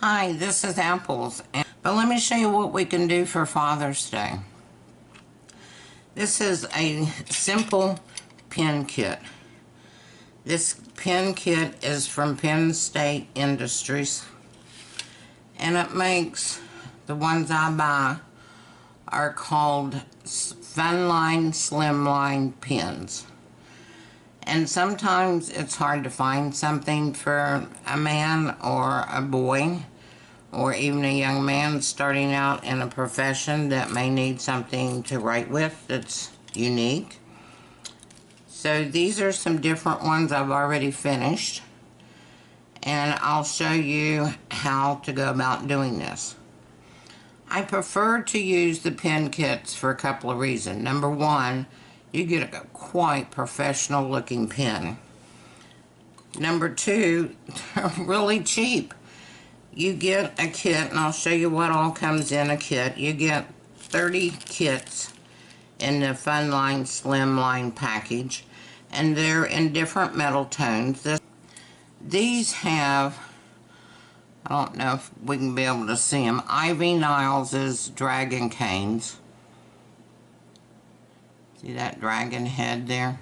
Hi, this is Apples, but let me show you what we can do for Father's Day. This is a simple pin kit. This pin kit is from Penn State Industries, and it makes, the ones I buy are called Funline Slimline pins. And sometimes it's hard to find something for a man or a boy, or even a young man starting out in a profession that may need something to write with that's unique. So these are some different ones I've already finished, and I'll show you how to go about doing this. I prefer to use the pin kits for a couple of reasons. Number one, you get a quite professional looking pin. Number two, they're really cheap. You get a kit, and I'll show you what all comes in a kit. You get 30 kits in the Funline Slimline package, and they're in different metal tones. These have, I don't know if we can be able to see them, Ivy Niles's dragon canes. See that dragon head there?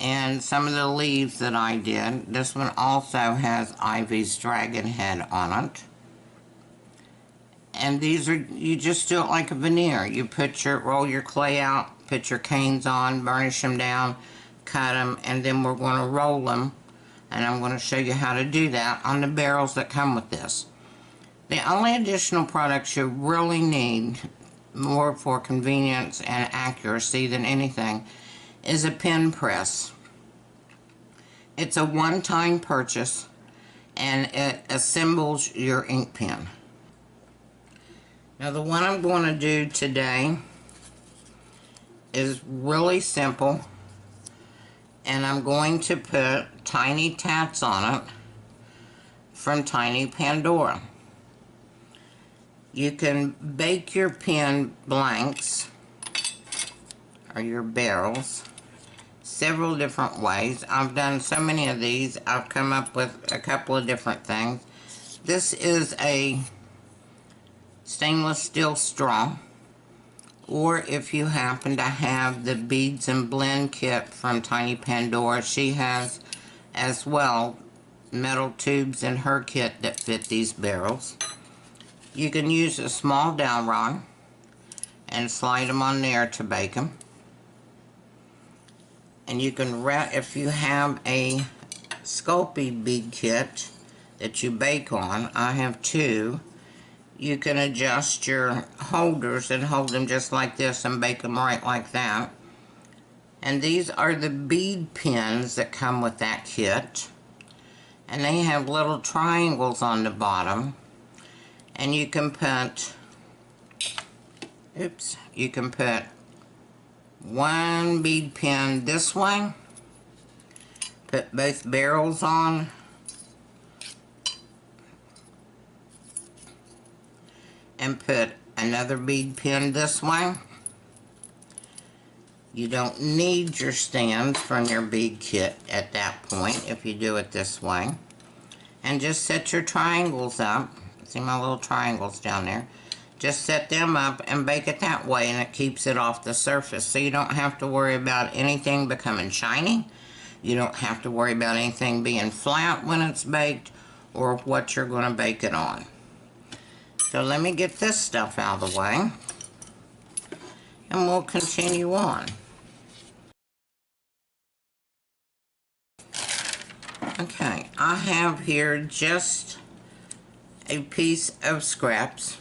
And some of the leaves that I did. This one also has Ivy's dragon head on it. And these are, you just do it like a veneer. You roll your clay out, put your canes on, burnish them down, cut them, and then we're going to roll them. And I'm going to show you how to do that on the barrels that come with this. The only additional products you really need, more for convenience and accuracy than anything, is a pen press. It's a one-time purchase, and it assembles your ink pen. Now the one I'm going to do today is really simple, and I'm going to put tiny tats on it from Tiny Pandora. You can bake your pen blanks or your barrels several different ways. I've done so many of these, I've come up with a couple of different things. This is a stainless steel straw, or if you happen to have the beads and blend kit from Tiny Pandora, she has as well metal tubes in her kit that fit these barrels. You can use a small dowel rod and slide them on there to bake them. And you can, if you have a Sculpey bead kit that you bake on, I have two, you can adjust your holders and hold them just like this and bake them right like that. And these are the bead pins that come with that kit. And they have little triangles on the bottom. And you can put, you can put one bead pin this way, put both barrels on, and put another bead pin this way. You don't need your stands from your bead kit at that point if you do it this way. And just set your triangles up. See my little triangles down there? Just set them up and bake it that way, and it keeps it off the surface. So you don't have to worry about anything becoming shiny. You don't have to worry about anything being flat when it's baked, or what you're going to bake it on. So let me get this stuff out of the way, and we'll continue on. Okay, I have here just a piece of scraps,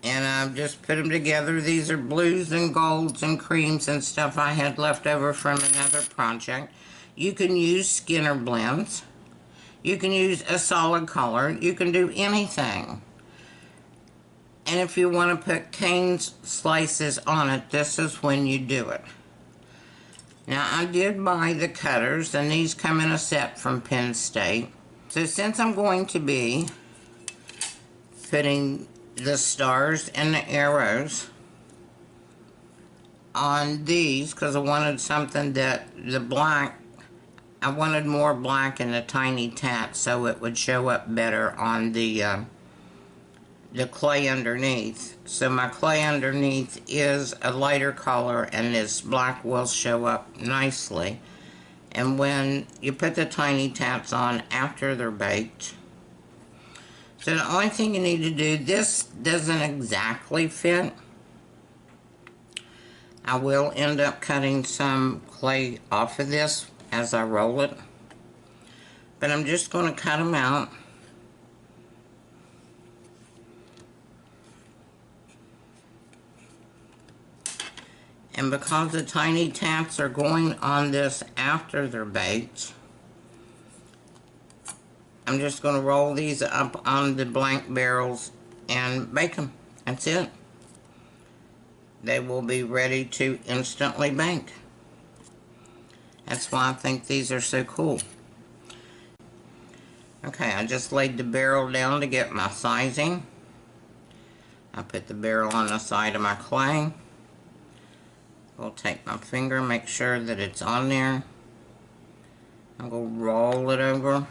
and I've just put them together. These are blues and golds and creams and stuff I had left over from another project. You can use Skinner blends. You can use a solid color. You can do anything. And if you want to put cane slices on it, this is when you do it. Now, I did buy the cutters, and these come in a set from Penn State. So since I'm going to be putting the stars and the arrows on these, because I wanted something that the black I wanted more black in the tiny tats so it would show up better on the clay underneath. So my clay underneath is a lighter color, and this black will show up nicely. And when you put the tiny tats on after they're baked, so the only thing you need to do, this doesn't exactly fit. I will end up cutting some clay off of this as I roll it, but I'm just going to cut them out. And because the tiny tats are going on this after they're baked, I'm just going to roll these up on the blank barrels and bake them. That's it. They will be ready to instantly bake. That's why I think these are so cool. Okay, I just laid the barrel down to get my sizing. I put the barrel on the side of my clay. I'll take my finger, make sure that it's on there. I'm going to roll it over.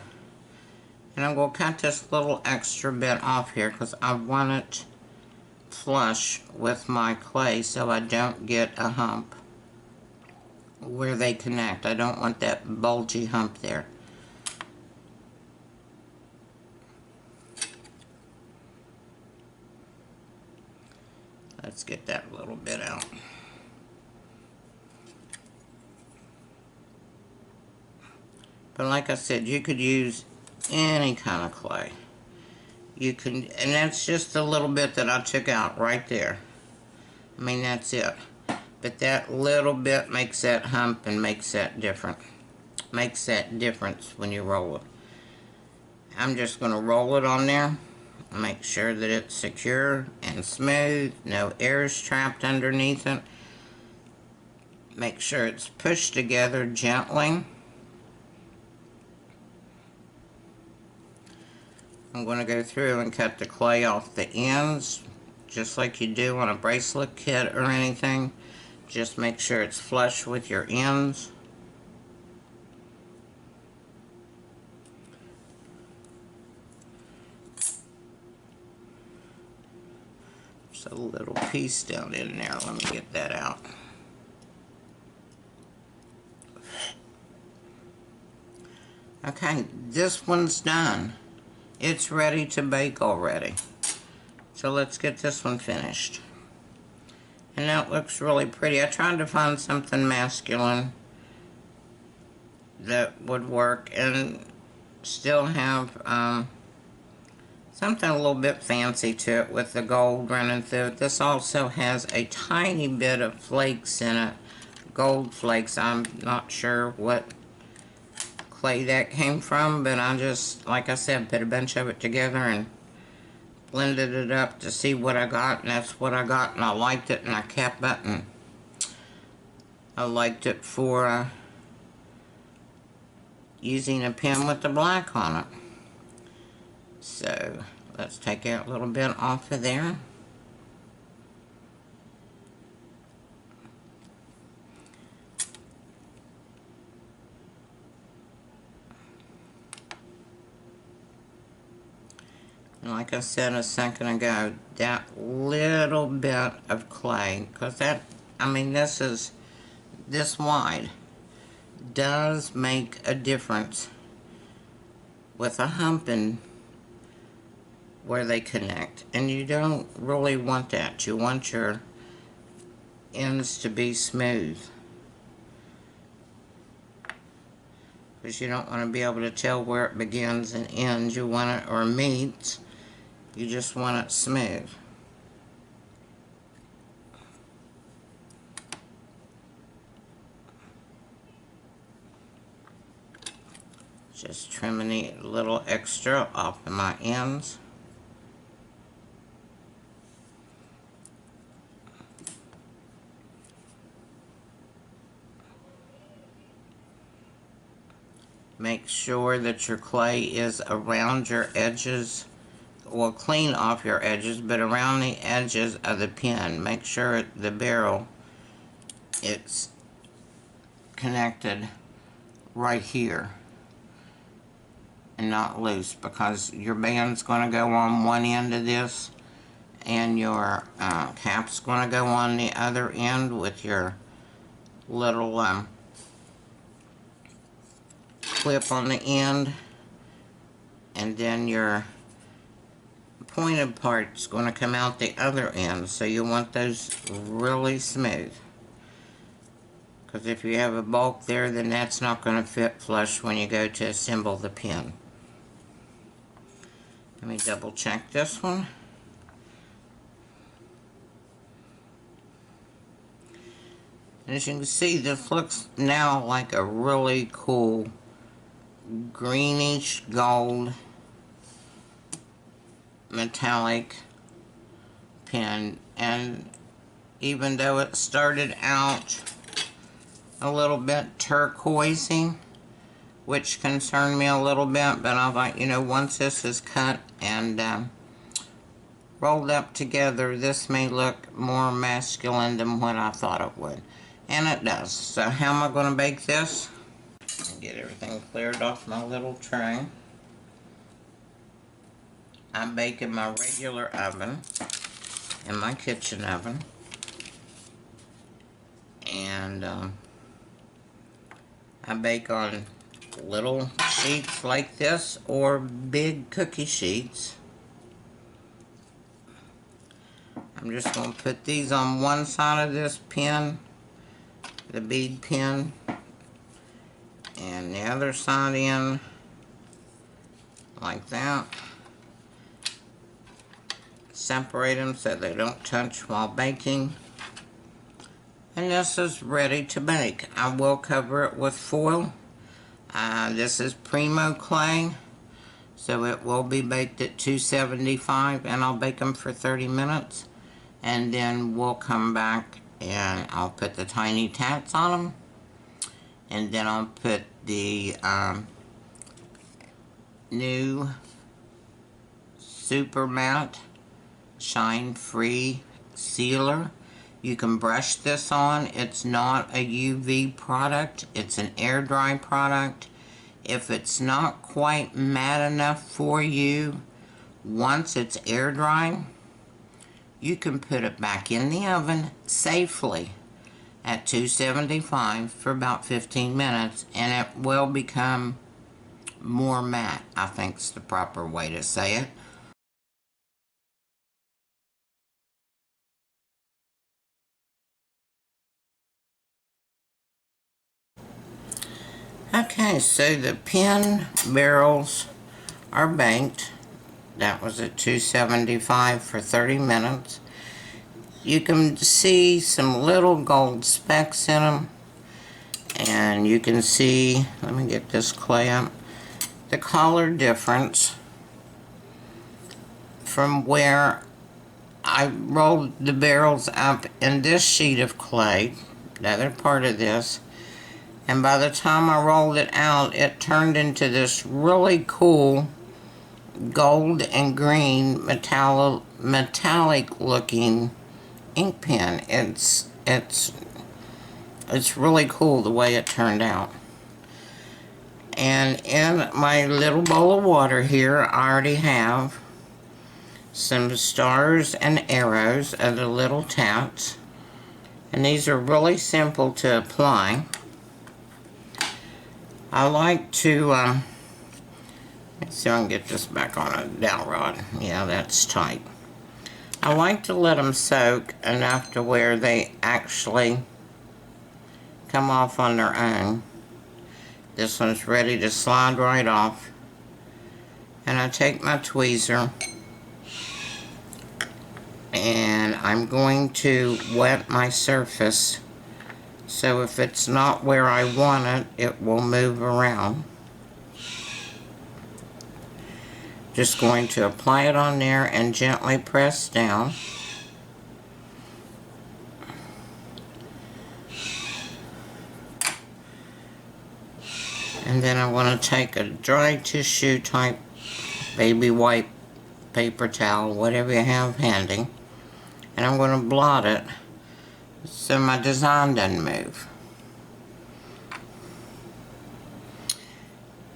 And I'm going to cut this little extra bit off here because I want it flush with my clay so I don't get a hump where they connect. I don't want that bulgy hump there. Let's get that little bit out. But like I said, you could use any kind of clay. You can, and that's just a little bit that I took out right there. I mean, that's it. But that little bit makes that hump and makes that different. Makes that difference when you roll it. I'm just going to roll it on there. Make sure that it's secure and smooth. No air is trapped underneath it. Make sure it's pushed together gently. I'm going to go through and cut the clay off the ends, just like you do on a bracelet kit or anything. Just make sure it's flush with your ends. There's a little piece down in there. Let me get that out. Okay, this one's done. It's ready to bake already. So let's get this one finished. And that looks really pretty. I tried to find something masculine that would work and still have something a little bit fancy to it with the gold running through it. This also has a tiny bit of flakes in it. Gold flakes. I'm not sure what clay that came from, but I just, like I said, put a bunch of it together and blended it up to see what I got, and that's what I got, and I liked it, and I kept it, and I liked it for using a pen with the black on it. So let's take out a little bit off of there. And like I said a second ago, that little bit of clay, because that, I mean, this is this wide, does make a difference with a humping where they connect. And you don't really want that. You want your ends to be smooth, because you don't want to be able to tell where it begins and ends. You want it, or meets. You just want it smooth. Just trimming a little extra off of my ends. Make sure that your clay is around your edges. Well, clean off your edges, but around the edges of the pen. Make sure the barrel, it's connected right here and not loose, because your band's going to go on one end of this and your cap's going to go on the other end with your little clip on the end, and then your pointed part's going to come out the other end, so you want those really smooth, because if you have a bulk there, then that's not going to fit flush when you go to assemble the pin. Let me double check this one. As you can see, this looks now like a really cool greenish gold metallic pin, and even though it started out a little bit turquoisey, which concerned me a little bit, but I thought, you know, once this is cut and rolled up together, this may look more masculine than what I thought it would, and it does. So how am I going to bake this? Get everything cleared off my little tray. I bake in my regular oven, in my kitchen oven, and I bake on little sheets like this or big cookie sheets. I'm just going to put these on one side of this pin, the bead pin, and the other side in like that. Separate them so they don't touch while baking. And this is ready to bake. I will cover it with foil. This is Primo clay, so it will be baked at 275, and I'll bake them for 30 minutes. And then we'll come back and I'll put the tiny tats on them. And then I'll put the new Super Matte Shine Free Sealer. You can brush this on. It's not a UV product. It's an air dry product. If it's not quite matte enough for you, once it's air dry, you can put it back in the oven safely at 275 for about 15 minutes, and it will become more matte, I think is the proper way to say it. Okay, so the pin barrels are baked. That was at 275 for 30 minutes. You can see some little gold specks in them. And you can see, let me get this clay up, the color difference from where I rolled the barrels up in this sheet of clay, the other part of this, and by the time I rolled it out, it turned into this really cool gold and green metallic looking ink pen. It's really cool the way it turned out. And in my little bowl of water here, I already have some stars and arrows of the little tats. And these are really simple to apply. I like to, let's see if I can get this back on a dowel rod. Yeah, that's tight. I like to let them soak enough to where they actually come off on their own. This one's ready to slide right off. And I take my tweezer and I'm going to wet my surface, so if it's not where I want it, it will move around. Just going to apply it on there and gently press down. And then I want to take a dry tissue type baby wipe, paper towel, whatever you have handy, and I'm going to blot it so my design doesn't move.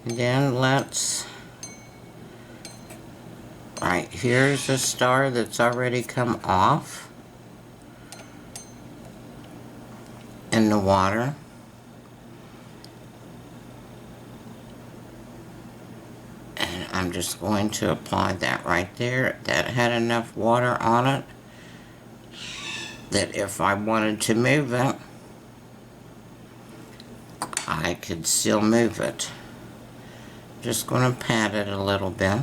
And then let's, right, here's a star that's already come off in the water. And I'm just going to apply that right there. That had enough water on it that if I wanted to move it, I could still move it. Just going to pat it a little bit.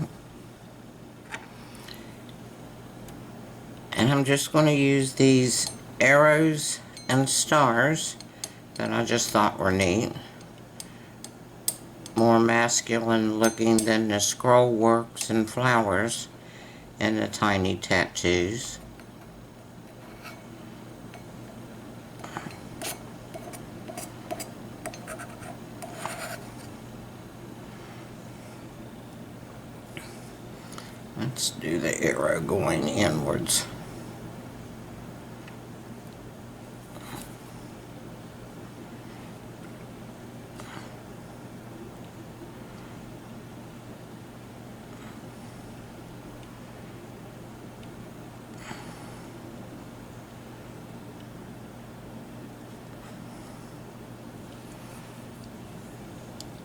And I'm just going to use these arrows and stars that I just thought were neat. More masculine looking than the scroll works and flowers and the tiny tattoos. Let's do the arrow going inwards.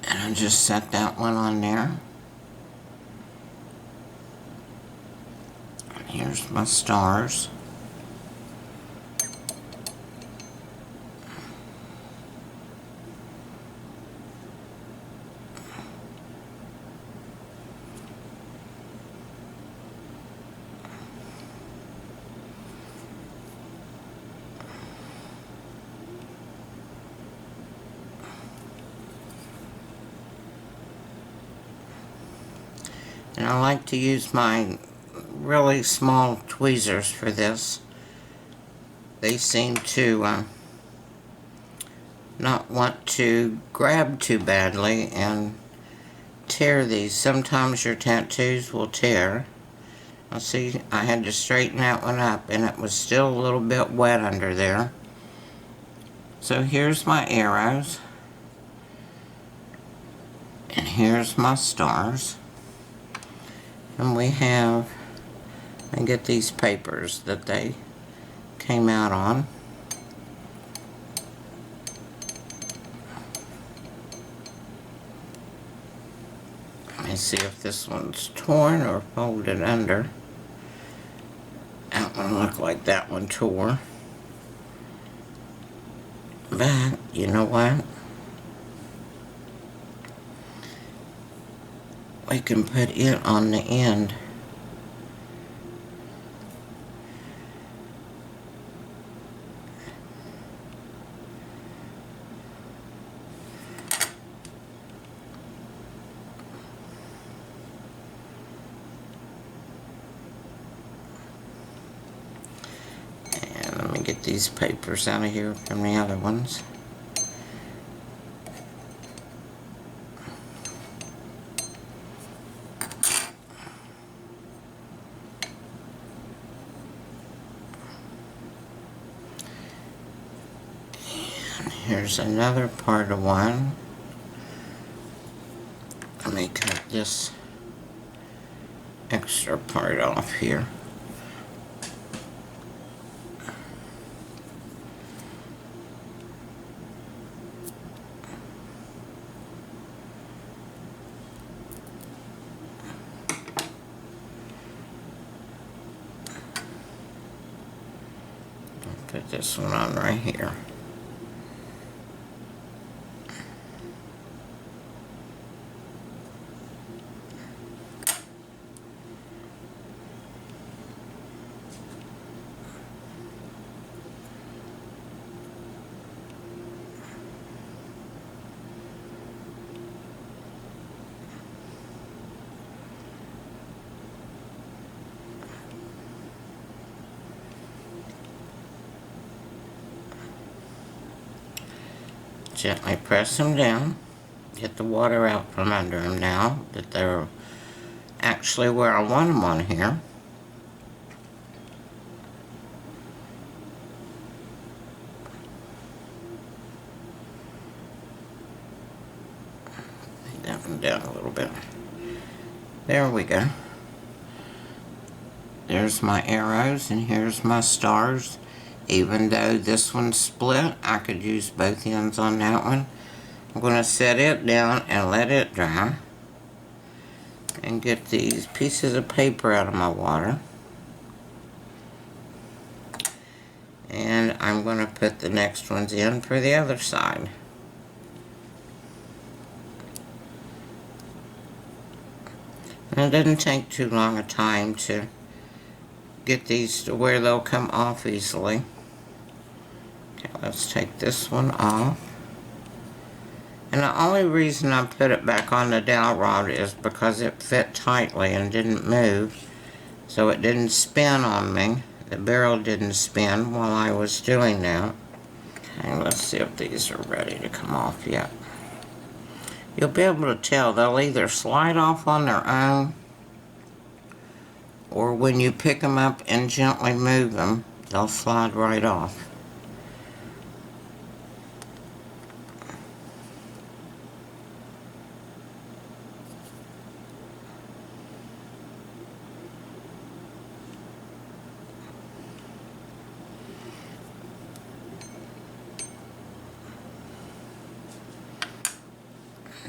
And I just set that one on there. And here's my stars. And I like to use my really small tweezers for this. They seem to not want to grab too badly and tear these. Sometimes your tattoos will tear. I see I had to straighten that one up and it was still a little bit wet under there. So here's my arrows. And here's my stars. And we have, and get these papers that they came out on. Let me see if this one's torn or folded under. That one looked like that one tore. But, you know what? We can put it on the end. And let me get these papers out of here from the other ones. Here's another part of one. Let me cut this extra part off here. Put this one on right here. Gently press them down. Get the water out from under them now that they're actually where I want them on here. That down a little bit. There we go. There's my arrows and here's my stars. Even though this one's split, I could use both ends on that one. I'm going to set it down and let it dry. And get these pieces of paper out of my water. And I'm going to put the next ones in for the other side. And it doesn't take too long a time to get these to where they'll come off easily. Okay, let's take this one off. And the only reason I put it back on the dowel rod is because it fit tightly and didn't move. So it didn't spin on me. The barrel didn't spin while I was doing that. Okay, let's see if these are ready to come off yet. You'll be able to tell they'll either slide off on their own, or when you pick them up and gently move them, they'll slide right off.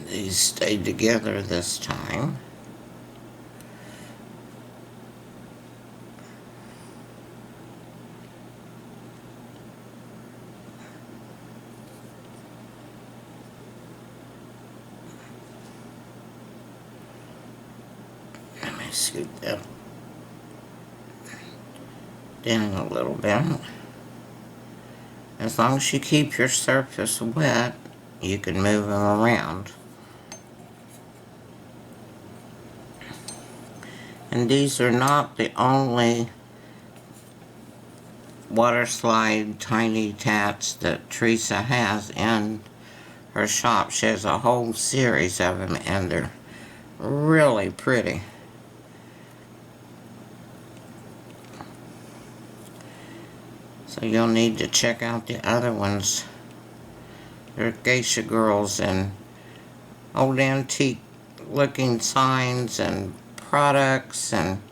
These stayed together this time. Let me scoot that down a little bit. As long as you keep your surface wet, you can move them around. And these are not the only water slide tiny tats that Teresa has in her shop. She has a whole series of them and they're really pretty. So you'll need to check out the other ones. They're geisha girls and old antique looking signs and products and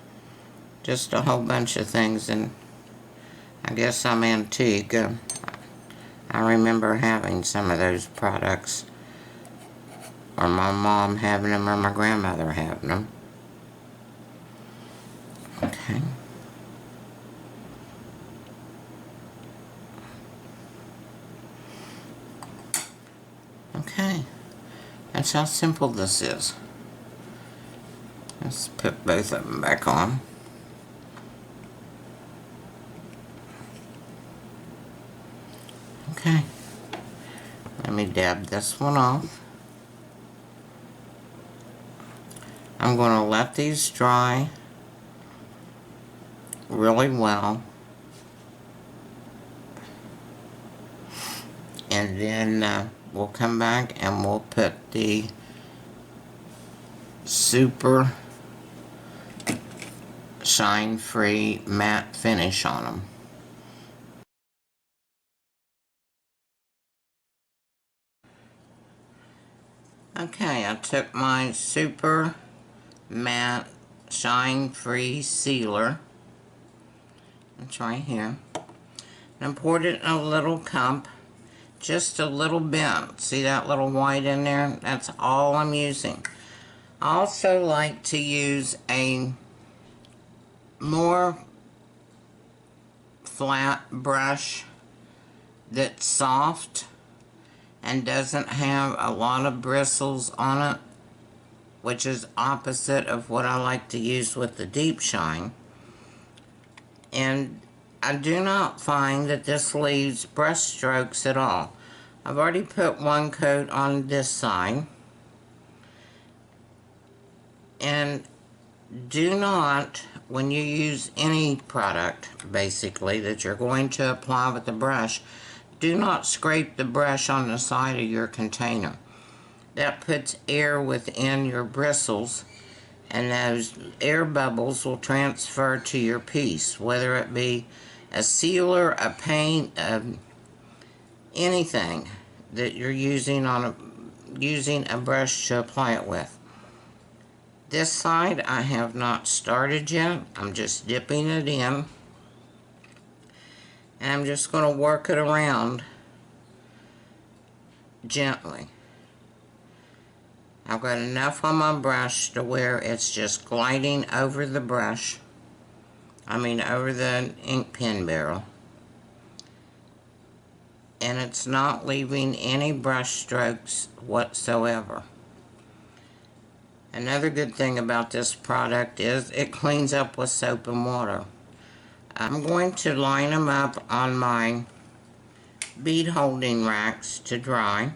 just a whole bunch of things. And I guess I'm antique. I remember having some of those products, or my mom having them, or my grandmother having them. Okay. Okay. That's how simple this is. Let's put both of them back on. Okay. Let me dab this one off. I'm going to let these dry really well. And then we'll come back and we'll put the super shine-free matte finish on them. Okay, I took my super matte shine-free sealer. It's right here. And I poured it in a little cup, just a little bit. See that little white in there? That's all I'm using. I also like to use a more flat brush that's soft and doesn't have a lot of bristles on it, which is opposite of what I like to use with the deep shine. And I do not find that this leaves brush strokes at all. I've already put one coat on this side. And do not, when you use any product, basically, that you're going to apply with the brush, do not scrape the brush on the side of your container. That puts air within your bristles, and those air bubbles will transfer to your piece, whether it be a sealer, a paint, anything that you're using on using a brush to apply it with. This side I have not started yet. I'm just dipping it in. And I'm just going to work it around gently. I've got enough on my brush to where it's just gliding over the brush. Over the ink pen barrel. And it's not leaving any brush strokes whatsoever. Another good thing about this product is it cleans up with soap and water. I'm going to line them up on my bead holding racks to dry.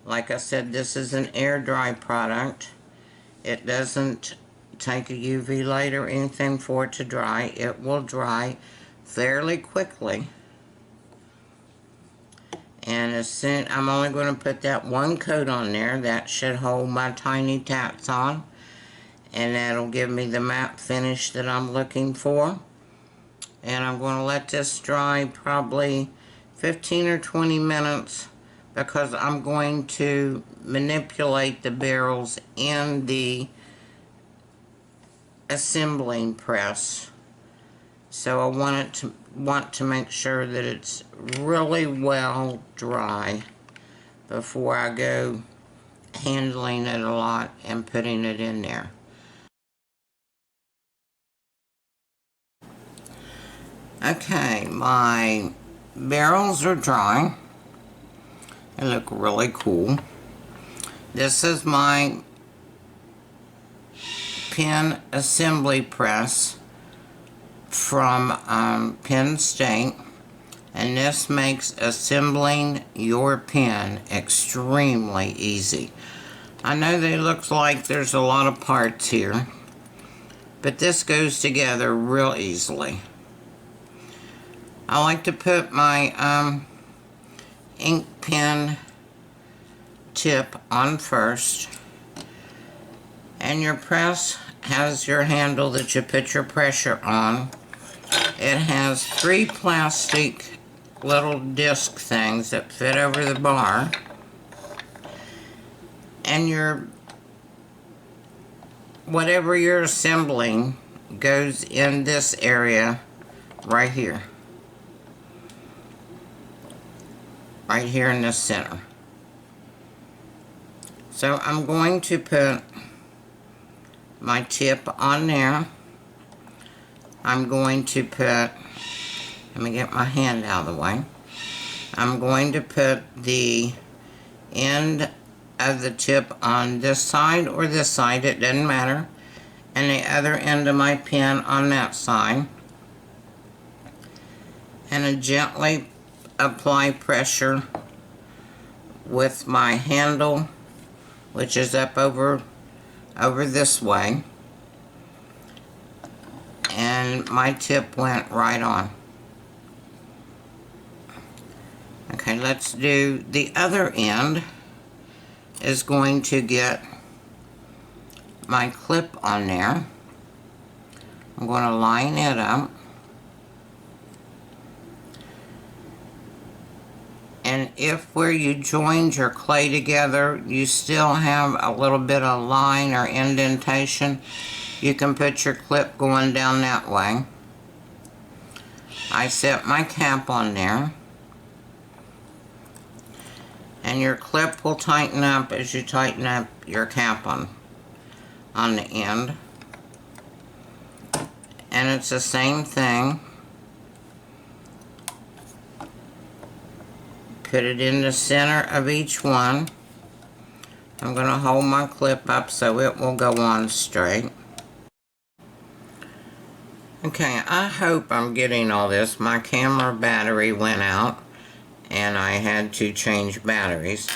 Like I said, this is an air dry product. It doesn't take a UV light or anything for it to dry. It will dry fairly quickly. And as soon, I'm only going to put that one coat on there. That should hold my tiny tats on. And that'll give me the matte finish that I'm looking for. And I'm going to let this dry probably 15 or 20 minutes because I'm going to manipulate the barrels in the assembling press. So I want to make sure that it's really well dry before I go handling it a lot and putting it in there. Okay, my barrels are dry. They look really cool. This is my pen assembly press from Penn State, and this makes assembling your pen extremely easy. I know they look like there's a lot of parts here, but this goes together real easily. I like to put my ink pen tip on first, and your press has your handle that you put your pressure on. It has 3 plastic little disc things that fit over the bar, and whatever you're assembling goes in this area right here in the center. So I'm going to put my tip on there. I'm going to put, let me get my hand out of the way. I'm going to put the end of the tip on this side or this side, it doesn't matter, and the other end of my pen on that side, and I gently apply pressure with my handle, which is up over this way, and my tip went right on. Okay, let's do the other end. Is going to get my clip on there. I'm going to line it up, and if where you joined your clay together you still have a little bit of line or indentation, you can put your clip going down that way. I set my cap on there, and your clip will tighten up as you tighten up your cap on the end. And it's the same thing. Put it in the center of each one. I'm going to hold my clip up so it will go on straight. Okay, I hope I'm getting all this. My camera battery went out, and I had to change batteries.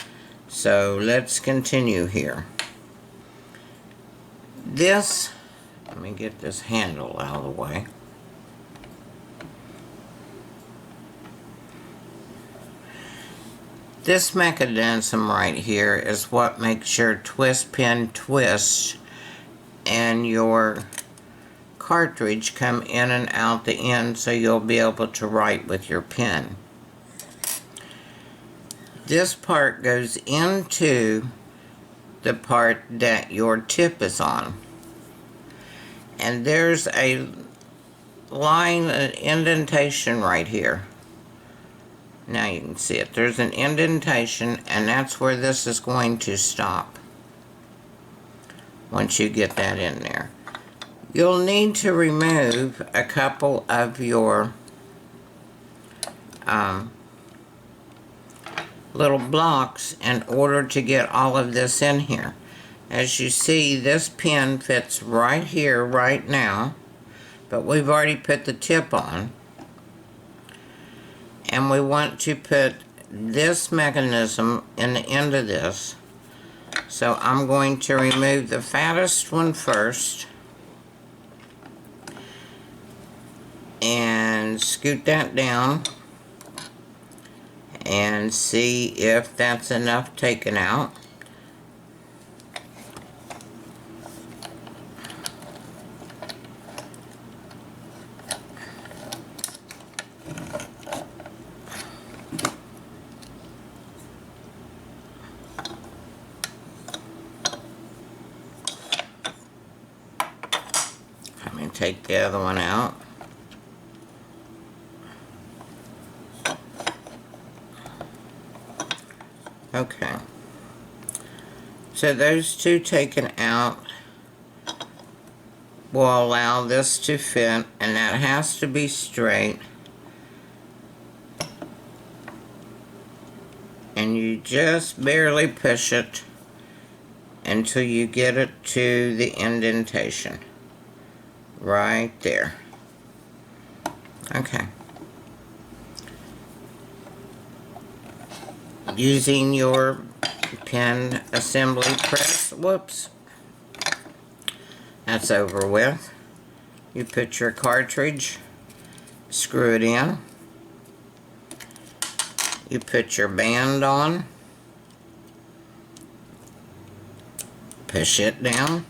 So let's continue here. This, let me get this handle out of the way. This mechanism right here is what makes your twist pin twist and your cartridge come in and out the end so you'll be able to write with your pen. this part goes into the part that your tip is on. And there's a line, an indentation right here. Now you can see it. There's an indentation, and that's where this is going to stop. Once you get that in there. You'll need to remove a couple of your little blocks in order to get all of this in here. As you see, this pin fits right here right now, but we've already put the tip on. And we want to put this mechanism in the end of this. So I'm going to remove the fattest one first and scoot that down and see if that's enough taken out. Let me take the other one out. Okay, so those two taken out will allow this to fit, and that has to be straight. And you just barely push it until you get it to the indentation. Right there. Okay. Using your pin assembly press, whoops, that's over with. You put your cartridge, screw it in, you put your band on, push it down,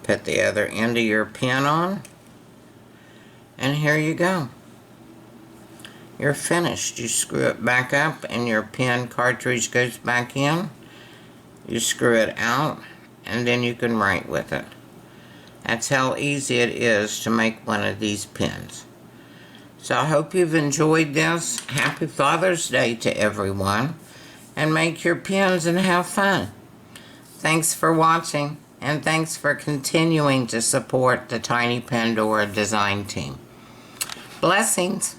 put the other end of your pin on, and here you go. You're finished. You screw it back up and your pin cartridge goes back in. You screw it out and then you can write with it. That's how easy it is to make one of these pins. So I hope you've enjoyed this. Happy Father's Day to everyone. And make your pins and have fun. Thanks for watching, and thanks for continuing to support the Tiny Pandora design team. Blessings.